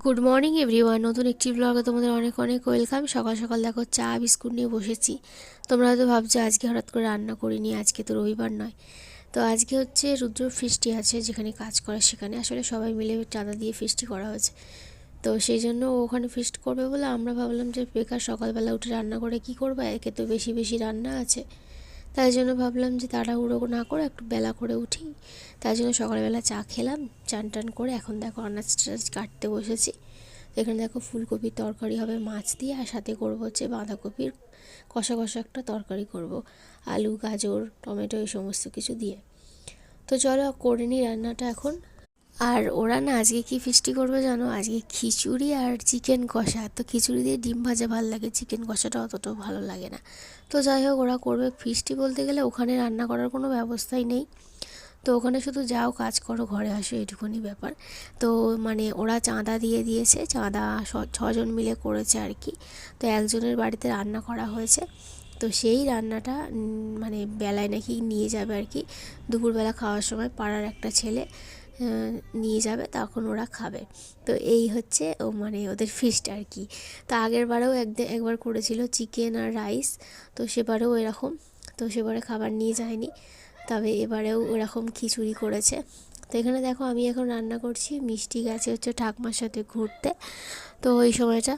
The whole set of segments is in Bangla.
গুড মর্নিং এভরিওয়ান, নতুন একটি ব্লগে তোমাদের অনেক অনেক ওয়েলকাম। সকাল সকাল দেখো চা বিস্কুট নিয়ে বসেছি। তোমরা হয়তো ভাবছো আজকে হঠাৎ করে রান্না করিনি, আজকে তো রবিবার নয়। তো আজকে হচ্ছে রুদ্র ফিস্টি আছে, যেখানে কাজ করে সেখানে আসলে সবাই মিলে চাঁদা দিয়ে ফিস্টি করা হয়েছে। তো সেই জন্য ও ওখানে ফিস্ট করবে বলে আমরা ভাবলাম যে বেকার সকালবেলা উঠে রান্না করে কি করবো, একে তো বেশি বেশি রান্না আছে। তাই জন্য ভাবলাম যে তাড়াহুড়ো না করে একটু বেলা করে উঠি। তাই জন্য সকালবেলা চা খেলাম, চান টান করে এখন দেখো আনাজ টানাজ কাটতে বসেছি। এখানে দেখো ফুলকপির তরকারি হবে মাছ দিয়ে, আর সাথে করবো হচ্ছে বাঁধাকপির কষা কষা একটা তরকারি করব, আলু গাজর টমেটো এই সমস্ত কিছু দিয়ে। তো চলো করে নিই রান্নাটা এখন। আর ওরা না আজকে কি ফিস্টি করবে জানো, আজকে খিচুড়ি আর চিকেন কষা। তো খিচুড়ি দিয়ে ডিম ভাজা ভালো লাগে, চিকেন কষাটা অতটাও ভালো লাগে না। তো যাই হোক, ওরা করবে ফিস্টি বলতে গেলে ওখানে রান্না করার কোনো ব্যবস্থাই নেই। তো ওখানে শুধু যাও কাজ করো ঘরে আসো, এইটুকুনি ব্যাপার। তো মানে ওরা চাঁদা দিয়ে দিয়েছে, চাঁদা ছজন মিলে করেছে আর কি। তো একজনের বাড়িতে রান্না করা হয়েছে। তো সেই রান্নাটা মানে বেলায় নাকি নিয়ে যাবে আর কি। দুপুরবেলা খাওয়ার সময় পাড়ার একটা ছেলে নিয়ে যাবে, তখন ওরা খাবে। তো এই হচ্ছে ও মানে ওদের ফিস্ট আর কি। তো আগের বারেও একবার করেছিল চিকেন আর রাইস, তো সেবারেও এরকম। তো সেবারে খাবার নিয়ে যায়নি, তবে এবারেও ওরকম খিচুড়ি করেছে। তো এখানে দেখো আমি এখন রান্না করছি, মিষ্টি গেছে হচ্ছে ঠাকমার সাথে ঘুরতে। তো ওই সময়টা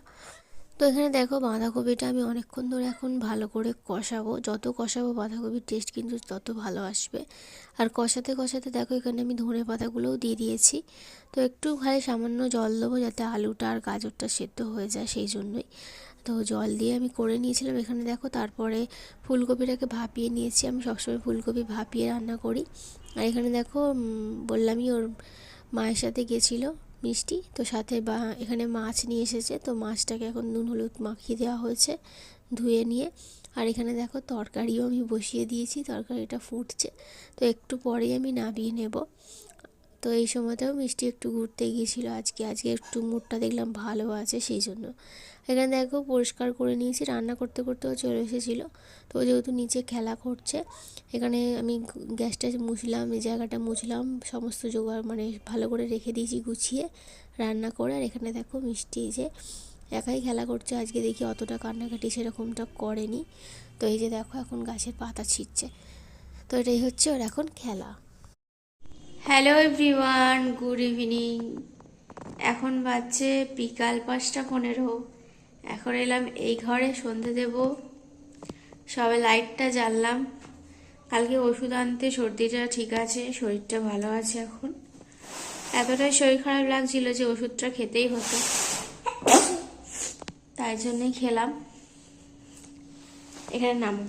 তো এখানে দেখো বাঁধাকপিটা আমি অনেকক্ষণ ধরে এখন ভালো করে কষাবো। যত কষাবো বাঁধাকপির টেস্ট কিন্তু তত ভালো আসবে। আর কষাতে কষাতে দেখো এখানে আমি ধনে পাতাগুলোও দিয়ে দিয়েছি। তো একটু খালি সামান্য জল দেবো যাতে আলুটা আর গাজরটা সেদ্ধ হয়ে যায়, সেই জন্যই। তো জল দিয়ে আমি করে নিয়েছিলাম এখানে দেখো। তারপরে ফুলকপিটাকে ভাপিয়ে নিয়েছি, আমি সবসময় ফুলকপি ভাপিয়ে রান্না করি। আর এখানে দেখো বললামই ওর মায়ের সাথে গেছিলো মিষ্টি, তো সাথে বা এখানে মাছ নিয়ে এসেছে। তো মাছটাকে এখন নুন হলুদ মাখিয়ে দেওয়া হয়েছে ধুয়ে নিয়ে। আর এখানে দেখো তরকারিও আমি বসিয়ে দিয়েছি, তরকারিটা ফুটছে। তো একটু পরেই আমি নামিয়ে নেব। তো এই সময়তেও মিষ্টি একটু ঘুরতে গিয়েছিলো আজকে একটু মুডটা দেখলাম ভালো আছে, সেই জন্য। এখানে দেখো পরিষ্কার করে নিয়েছি, রান্না করতে করতেও চলে এসেছিলো। তো যেহেতু নিচে খেলা করছে, এখানে আমি গ্যাসটা মুছলাম, এই জায়গাটা মুছলাম, সমস্ত জোগাড় মানে ভালো করে রেখে দিয়েছি গুছিয়ে রান্না করে। আর এখানে দেখো মিষ্টি এই যে একাই খেলা করছে, আজকে দেখি অতটা কান্নাকাটি সেরকমটা করেনি। তো এই যে দেখো এখন গাছের পাতা ছিঁড়ছে। তো এটাই হচ্ছে ওর এখন খেলা। Hello everyone, good evening. এখন বাজছে বিকাল 5টা 15। এখন এলাম এই ঘরে সন্ধে দেব, সবে লাইটটা জ্বাললাম। কালকে ওষুধ আনতে সর্দিটা ঠিক আছে, শরীরটা ভালো আছে এখন। এতটাই শরীর খারাপ লাগছিল যে ওষুধটা খেতেই হতো, তাই জন্যই খেলাম। এখানে নামো।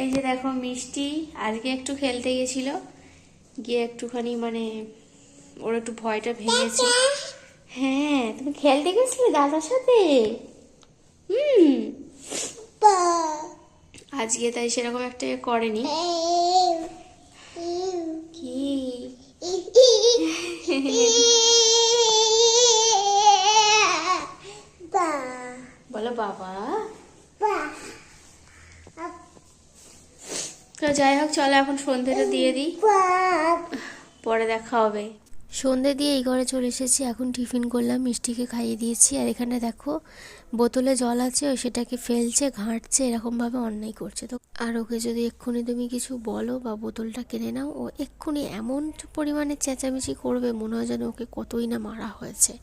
এই যে দেখো মিষ্টি আজকে একটু খেলতে গেছিল, গিয়ে একটুখানি মানে ওর একটু ভয়টা ভেঙেছে। হ্যাঁ, তুমি খেলতে গেছিলে দাদার সাথে? হুম। আজকে তাই সেরকম একটা করেনি। কি বলো বাবা। তো যাই হোক, চলো এখন সন্ধ্যেটা দিয়ে দিই, পরে দেখা হবে। সন্ধে দিয়ে এই ঘরে চলে এসেছি, এখন টিফিন করলাম, মিষ্টিকে খাইয়ে দিয়েছি। আর এখানে দেখো বোতলে জল আছে, ও সেটাকে ফেলছে ঘাঁটছে, এরকমভাবে অন্যায় করছে। তো আর ওকে যদি এক্ষুনি তুমি কিছু বলো বা বোতলটা কিনে নাও, ও এক্ষুনি এমন পরিমাণে চেঁচামেচি করবে, মনে হয় যেন ওকে কতই না মারা হয়েছে।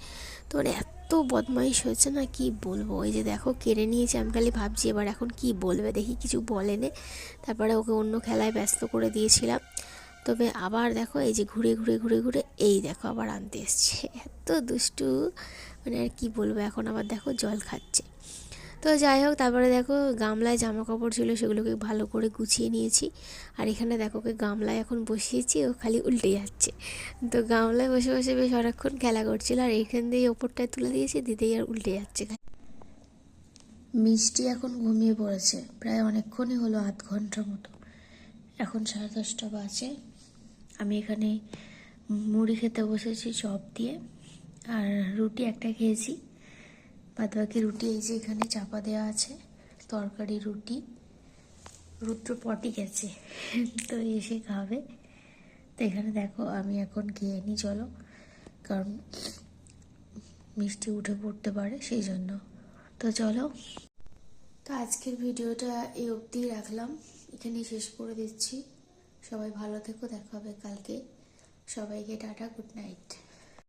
তো মানে এত বদমাইশ হয়েছে না, কি বলবো। এই যে দেখো কেড়ে নিয়েছে, আমি খালি ভাবছি এবার এখন কি বলবে, দেখি কিছু বলেনে। তারপরে ওকে অন্য খেলায় ব্যস্ত করে দিয়েছিলাম। তবে আবার দেখো এই যে ঘুরে ঘুরে ঘুরে ঘুরে এই দেখো আবার আনতে এসছে, এত দুষ্টু মানে আর কি বলবো। এখন আবার দেখো জল খাচ্ছে। তো যাই হোক, তারপরে দেখো গামলায় জামা কাপড় ছিল, সেগুলোকে ভালো করে গুছিয়ে নিয়েছি। আর এখানে দেখো ওকে গামলায় এখন বসিয়েছি, ও খালি উল্টে যাচ্ছে। তো গামলায় বসে বসে বেশ অনেকক্ষণ খেলা করছিল, আর এইখান দিয়ে ওপরটায় তুলে দিয়েছি, দিতেই আর উল্টে যাচ্ছে। মিষ্টি এখন ঘুমিয়ে পড়েছে, প্রায় অনেকক্ষণই হলো, আধ ঘন্টার মতো। এখন 10:30 বাজে। আমি এখানে মুড়ি খেতে বসেছি চপ দিয়ে, আর রুটি একটা খেয়েছি, বাদ বাকি রুটি এই যে এখানে চাপা দেওয়া আছে, তরকারি রুটি। রুদ্র পটি গেছে, তো এসে খাবে। তো এখানে দেখো আমি এখন খেয়ে নিই চলো, কারণ মিষ্টি উঠে পড়তে পারে সেই জন্য। তো চলো, তো আজকের ভিডিওটা এই অবধি রাখলাম, এখানেই শেষ করে দিচ্ছি। সবাই ভালো থেকো, দেখা হবে কালকে। সবাইকে টাটা, গুড নাইট।